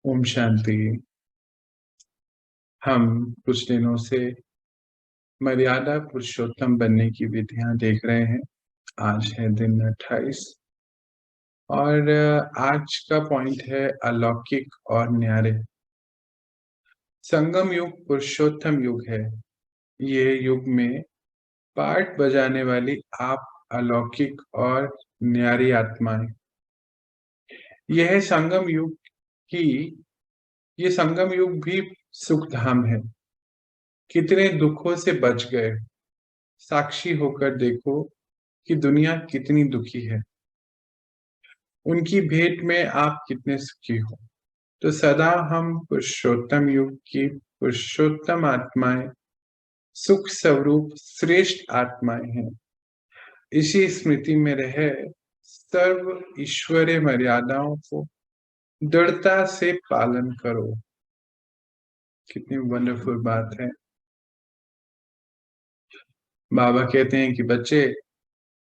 ओम शांति। हम कुछ दिनों से मर्यादा पुरुषोत्तम बनने की विधियां देख रहे हैं। आज है दिन 28 और आज का पॉइंट है अलौकिक और न्यारे। संगम युग पुरुषोत्तम युग है। ये युग में पाठ बजाने वाली आप अलौकिक और न्यारी आत्माएं। यह संगम युग की ये संगम युग भी सुख धाम है। कितने दुखों से बच गए। साक्षी होकर देखो कि दुनिया कितनी दुखी है। उनकी भेंट में आप कितने सुखी हो। तो सदा हम पुरुषोत्तम युग की पुरुषोत्तम आत्माएं, सुख स्वरूप श्रेष्ठ आत्माएं हैं। इसी स्मृति में रहे सर्व ईश्वरीय मर्यादाओं को दृढ़ता से पालन करो। कितनी वंडरफुल बात है। बाबा कहते हैं कि बच्चे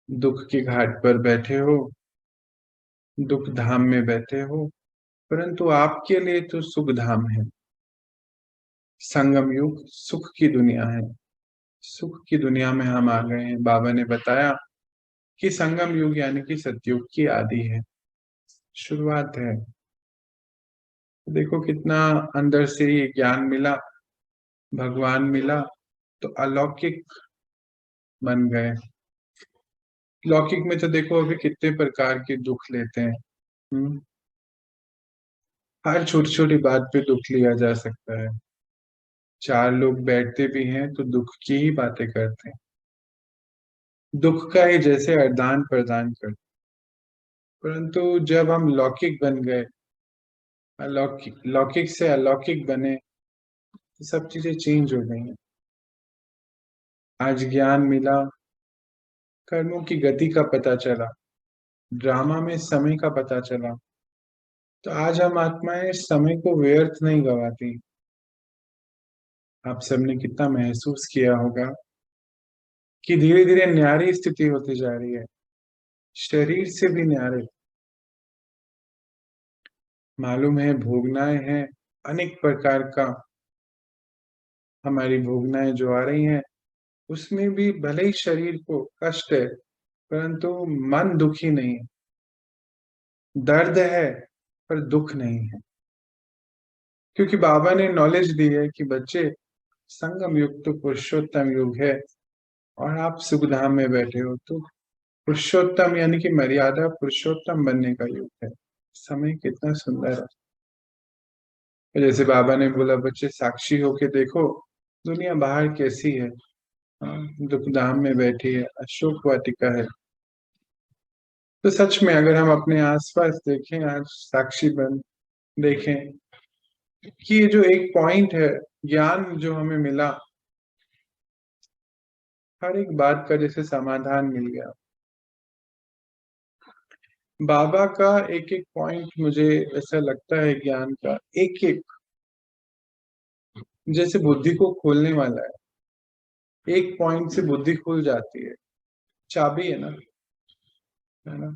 दुख के घाट पर बैठे हो, दुख धाम में बैठे हो, परंतु आपके लिए तो सुख धाम है। संगम युग सुख की दुनिया है। सुख की दुनिया में हम आ गए हैं। बाबा ने बताया कि संगम युग यानी कि सतयुग की आदि है, शुरुआत है। देखो कितना अंदर से ये ज्ञान मिला, भगवान मिला तो अलौकिक बन गए। लौकिक में तो देखो अभी कितने प्रकार के दुख लेते हैं। हर छोटी छोटी बात पे दुख लिया जा सकता है। चार लोग बैठते भी हैं तो दुख की ही बातें करते हैं, दुख का ही जैसे आदान प्रदान करते। परंतु जब हम लौकिक बन गए, अलौकिक लौकिक से अलौकिक बने, तो सब चीजें चेंज हो गई हैं। आज ज्ञान मिला, कर्मों की गति का पता चला, ड्रामा में समय का पता चला। तो आज हम आत्माएं समय को व्यर्थ नहीं गवाती। आप सबने कितना महसूस किया होगा कि धीरे धीरे न्यारी स्थिति होती जा रही है, शरीर से भी न्यारे। मालूम है भोगनाएं हैं अनेक प्रकार का। हमारी भोगनाएं जो आ रही हैं उसमें भी भले ही शरीर को कष्ट है, परंतु मन दुखी नहीं है। दर्द है पर दुख नहीं है, क्योंकि बाबा ने नॉलेज दी है कि बच्चे संगम युग तो पुरुषोत्तम युग है और आप सुखधाम में बैठे हो। तो पुरुषोत्तम यानी कि मर्यादा पुरुषोत्तम बनने का युग है। समय कितना सुंदर है। जैसे बाबा ने बोला बच्चे साक्षी होके देखो दुनिया बाहर कैसी है। दुखधाम में बैठी है, अशोक वाटिका है। तो सच में अगर हम अपने आसपास देखें, आज साक्षी बन देखें कि ये जो एक पॉइंट है, ज्ञान जो हमें मिला, हर एक बात का जैसे समाधान मिल गया। बाबा का एक एक पॉइंट मुझे ऐसा लगता है ज्ञान का एक एक जैसे बुद्धि को खोलने वाला है। एक पॉइंट से बुद्धि खुल जाती है, चाबी है ना, है ना।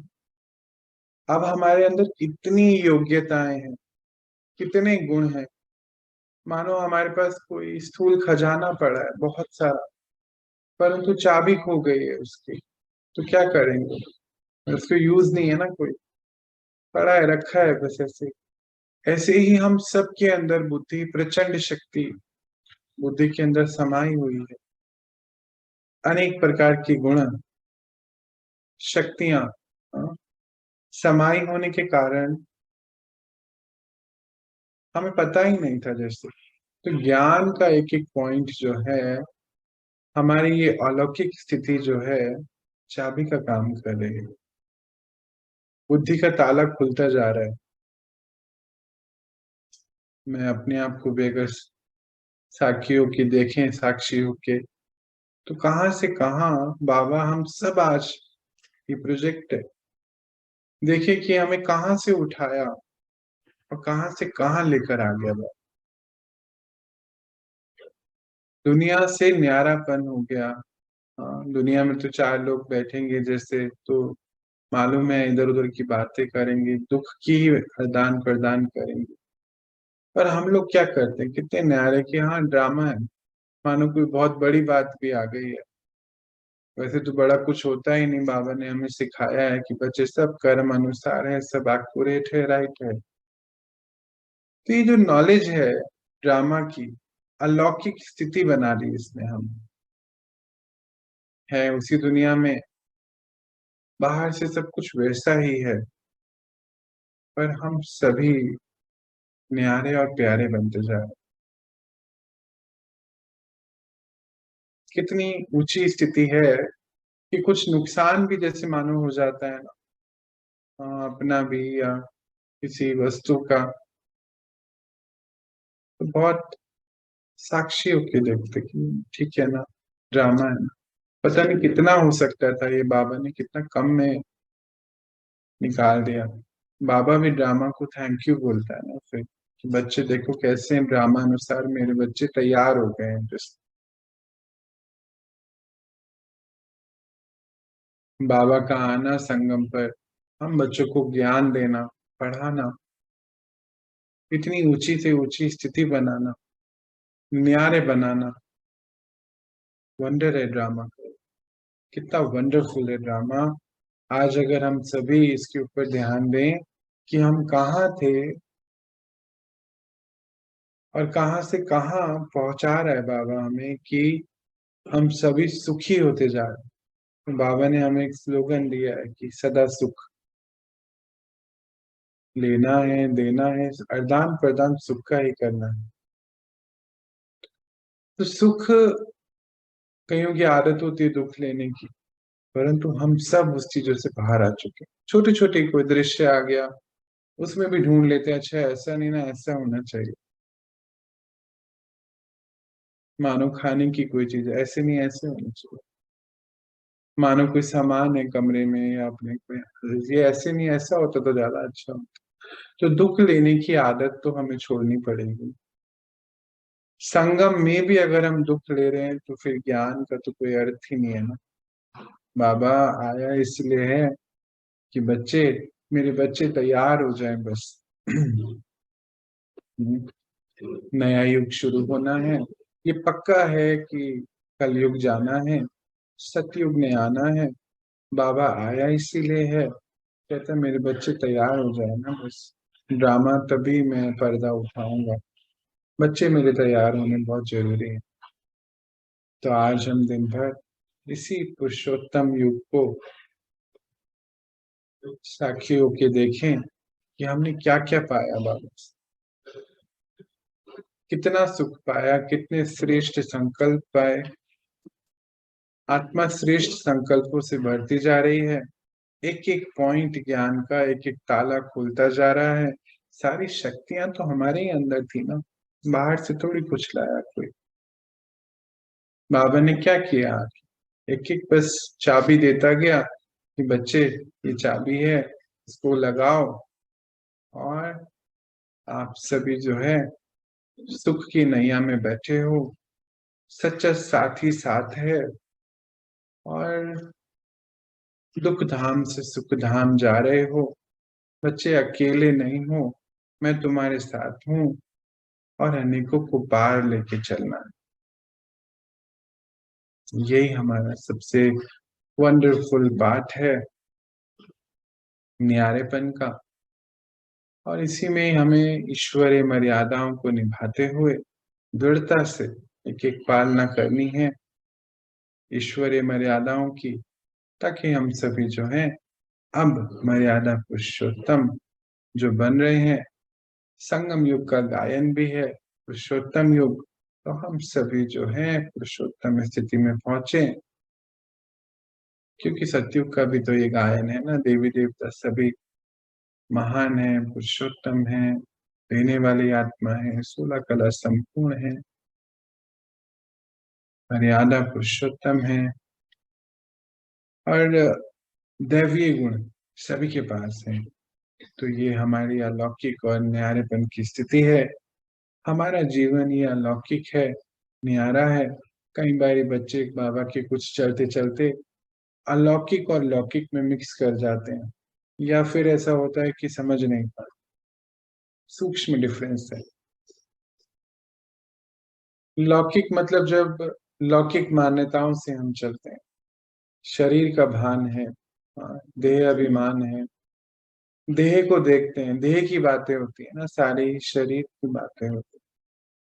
अब हमारे अंदर कितनी योग्यताएं हैं, कितने गुण हैं। मानो हमारे पास कोई स्थूल खजाना पड़ा है बहुत सारा, परंतु चाबी खो गई है उसकी। तो क्या करेंगे, उसको यूज नहीं है ना कोई, पड़ा है रखा है बस ऐसे। ऐसे ही हम सबके अंदर बुद्धि, प्रचंड शक्ति बुद्धि के अंदर समाई हुई है। अनेक प्रकार की गुण शक्तियां समाई होने के कारण हमें पता ही नहीं था जैसे। तो ज्ञान का एक एक पॉइंट जो है, हमारी ये अलौकिक स्थिति जो है, चाबी का काम कर रही है। बुद्धि का ताला खुलता जा रहा है। मैं अपने आप को भी अगर साक्षियों की देखें, साक्षी होके, तो कहाँ से कहाँ बाबा हम सब आज ये प्रोजेक्ट है। देखिए कि हमें कहाँ से उठाया और कहाँ से कहाँ लेकर आ गया। दुनिया से न्यारापन हो गया। हाँ, दुनिया में तो चार लोग बैठेंगे जैसे तो मालूम है इधर उधर की बातें करेंगे, दुख की आदान प्रदान करेंगे। पर हम लोग क्या करते हैं, कितने न्यारे कि हाँ ड्रामा है, मानो कोई बहुत बड़ी बात भी आ गई है। वैसे तो बड़ा कुछ होता ही नहीं, बाबा ने हमें सिखाया है कि बच्चे सब कर्म अनुसार है, सब एक्यूरेट है, राइट है। तो ये जो नॉलेज है ड्रामा की, अलौकिक स्थिति बना ली इसने हम, है उसी दुनिया में, बाहर से सब कुछ वैसा ही है, पर हम सभी न्यारे और प्यारे बनते जा रहे हैं। कितनी ऊंची स्थिति है कि कुछ नुकसान भी जैसे मानो हो जाता है ना, अपना भी या किसी वस्तु का, तो बहुत साक्षी होके देखते कि ठीक है ना, ड्रामा है ना। पता नहीं कितना हो सकता था, ये बाबा ने कितना कम में निकाल दिया। बाबा भी ड्रामा को थैंक यू बोलता है ना फिर, कि बच्चे देखो कैसे ड्रामा अनुसार मेरे बच्चे तैयार हो गए हैं। जिस बाबा का आना संगम पर, हम बच्चों को ज्ञान देना, पढ़ाना, इतनी ऊंची से ऊंची स्थिति बनाना, न्यारे बनाना, वंडर है ड्रामा। कितना वंडरफुल है ड्रामा। आज अगर हम सभी इसके ऊपर ध्यान दें कि हम कहाँ थे और कहाँ से कहाँ पहुंचा रहा है बाबा हमें, कि हम सभी सुखी होते जा रहे हैं। बाबा ने हमें एक स्लोगन दिया है कि सदा सुख, लेना है देना है, आदान प्रदान सुख का ही करना है। तो सुख, कईयों की आदत होती है दुख लेने की, परंतु हम सब उस चीजों से बाहर आ चुके हैं। छोटे छोटे कोई दृश्य आ गया, उसमें भी ढूंढ लेते हैं, अच्छा ऐसा नहीं ना, ऐसा होना चाहिए। मानो खाने की कोई चीज है, ऐसे नहीं ऐसे होनी चाहिए। मानो कोई सामान है कमरे में, या अपने कोई, ये ऐसे नहीं ऐसा होता तो ज्यादा अच्छा होता। तो दुख लेने की आदत तो हमें छोड़नी पड़ेगी। संगम में भी अगर हम दुख ले रहे हैं तो फिर ज्ञान का तो कोई अर्थ ही नहीं है ना। बाबा आया इसलिए है कि बच्चे, मेरे बच्चे तैयार हो जाएं बस। नया युग शुरू होना है, ये पक्का है कि कलयुग जाना है, सतयुग में आना है। बाबा आया इसीलिए है, कहता है मेरे बच्चे तैयार हो जाए ना बस, ड्रामा तभी मैं पर्दा उठाऊंगा। बच्चे मेरे तैयार होने बहुत जरूरी है। तो आज हम दिन भर इसी पुरुषोत्तम युग को साक्षी होके देखें कि हमने क्या क्या पाया बाबा से। कितना सुख पाया, कितने श्रेष्ठ संकल्प पाए। आत्मा श्रेष्ठ संकल्पों से बढ़ती जा रही है, एक एक पॉइंट ज्ञान का, एक एक ताला खुलता जा रहा है। सारी शक्तियां तो हमारे ही अंदर थी ना, बाहर से थोड़ी कुछ लाया कोई। बाबा ने क्या किया, एक एक बस चाबी देता गया कि बच्चे ये चाबी है, इसको लगाओ, और आप सभी जो है सुख की नैया में बैठे हो। सच्चा साथी साथ है, और दुख धाम से सुख धाम जा रहे हो। बच्चे अकेले नहीं हो, मैं तुम्हारे साथ हूँ, और अनेकों को पार लेके चलना। यही हमारा सबसे वंडरफुल बात है न्यारेपन का। और इसी में हमें ईश्वरीय मर्यादाओं को निभाते हुए दृढ़ता से एक एक पालना करनी है ईश्वरीय मर्यादाओं की, ताकि हम सभी जो हैं अब मर्यादा पुरुषोत्तम जो बन रहे हैं। संगम युग का गायन भी है पुरुषोत्तम युग, तो हम सभी जो हैं पुरुषोत्तम स्थिति में पहुंचे। क्योंकि सतयुग का भी तो ये गायन है ना, देवी देवता सभी महान है, पुरुषोत्तम है, देने वाली आत्मा है, 16 कला संपूर्ण है, मर्यादा पुरुषोत्तम है, और दैवीय गुण सभी के पास है। तो ये हमारी अलौकिक और न्यारेपन की स्थिति है। हमारा जीवन ये अलौकिक है, न्यारा है। कई बार बच्चे बाबा के कुछ चलते चलते अलौकिक और लौकिक में मिक्स कर जाते हैं, या फिर ऐसा होता है कि समझ नहीं पाते। सूक्ष्म डिफरेंस है। लौकिक मतलब जब लौकिक मान्यताओं से हम चलते हैं, शरीर का भान है, देह अभिमान है, देह को देखते हैं, देह की बातें होती है ना, सारी शरीर की बातें होती है,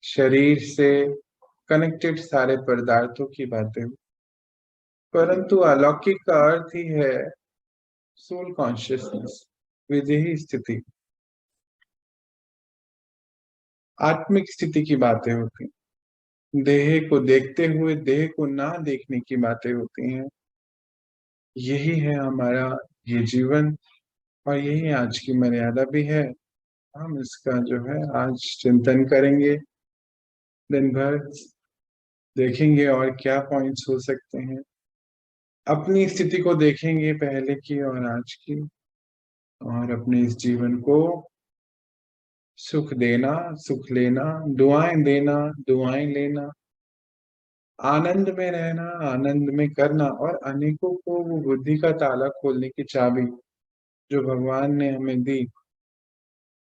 शरीर से कनेक्टेड सारे पदार्थों की बातें होती, परंतु अलौकिक का अर्थ ही है सोल कॉन्शियसनेस, विदेही स्थिति, आत्मिक स्थिति की बातें होती हैं, देह को देखते हुए देह को ना देखने की बातें होती हैं। यही है हमारा ये जीवन और यही आज की मर्यादा भी है। हम इसका जो है आज चिंतन करेंगे दिन भर, देखेंगे और क्या पॉइंट्स हो सकते हैं, अपनी स्थिति को देखेंगे पहले की और आज की, और अपने इस जीवन को सुख देना, सुख लेना, दुआएं देना, दुआएं लेना, आनंद में रहना, आनंद में करना, और अनेकों को वो बुद्धि का ताला खोलने की चाबी जो भगवान ने हमें दी,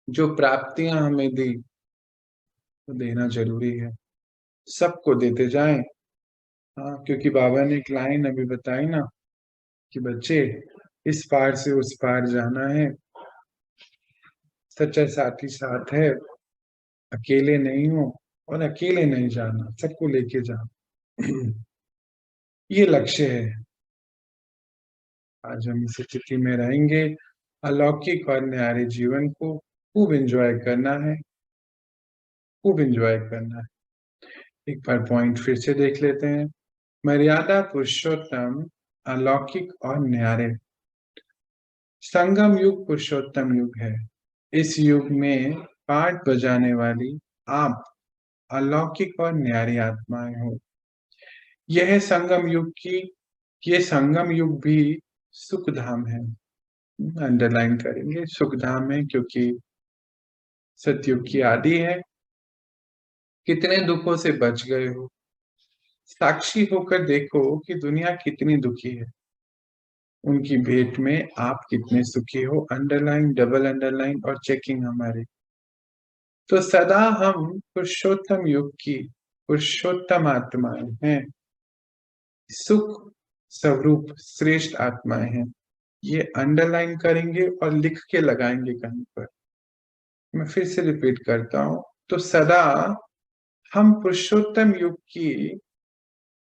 जो प्राप्तियां हमें दी, वो देना जरूरी है। सबको देते जाएं। हाँ, क्योंकि बाबा ने एक लाइन अभी बताई ना कि बच्चे, इस पार से उस पार जाना है, सच्चा साथी साथ है, अकेले नहीं हो, और अकेले नहीं जाना, सबको लेके जाना। ये लक्ष्य है। आज हम इस स्थिति में रहेंगे, अलौकिक और न्यारे जीवन को खूब एंजॉय करना है, खूब एंजॉय करना है। एक बार पॉइंट फिर से देख लेते हैं। मर्यादा पुरुषोत्तम, अलौकिक और न्यारे, संगम युग पुरुषोत्तम युग है। इस युग में पाठ बजाने वाली आप अलौकिक और न्यारी आत्माएं हो। यह संगम युग की ये संगम युग भी सुख धाम है। अंडरलाइन करेंगे, सुख धाम है, क्योंकि सतयुग की आदि है। कितने दुखों से बच गए हो, साक्षी होकर देखो कि दुनिया कितनी दुखी है, उनकी भेंट में आप कितने सुखी हो। अंडरलाइन, डबल अंडरलाइन और चेकिंग हमारी। तो सदा हम पुरुषोत्तम युग की पुरुषोत्तम आत्माएं हैं, सुख स्वरूप श्रेष्ठ आत्माएं हैं। ये अंडरलाइन करेंगे और लिख के लगाएंगे कहीं पर। मैं फिर से रिपीट करता हूं। तो सदा हम पुरुषोत्तम युग की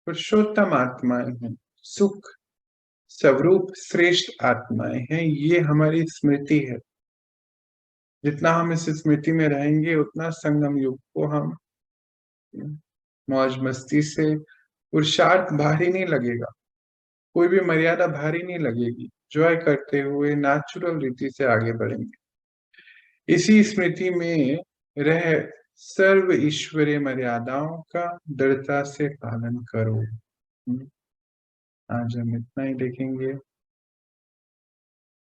पुरुषोत्तम आत्माएं हैं, सुख स्वरूप श्रेष्ठ आत्माएं हैं। ये हमारी स्मृति है। जितना हम इस स्मृति में रहेंगे उतना संगम युग को हम मौज मस्ती से, पुरुषार्थ भारी नहीं लगेगा, कोई भी मर्यादा भारी नहीं लगेगी, एंजॉय करते हुए नेचुरल रीति से आगे बढ़ेंगे। इसी स्मृति में रह सर्व ईश्वरीय मर्यादाओं का दृढ़ता से पालन करो। आज हम इतना ही देखेंगे।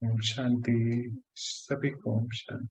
ओम शांति। सभी को ओम शांति।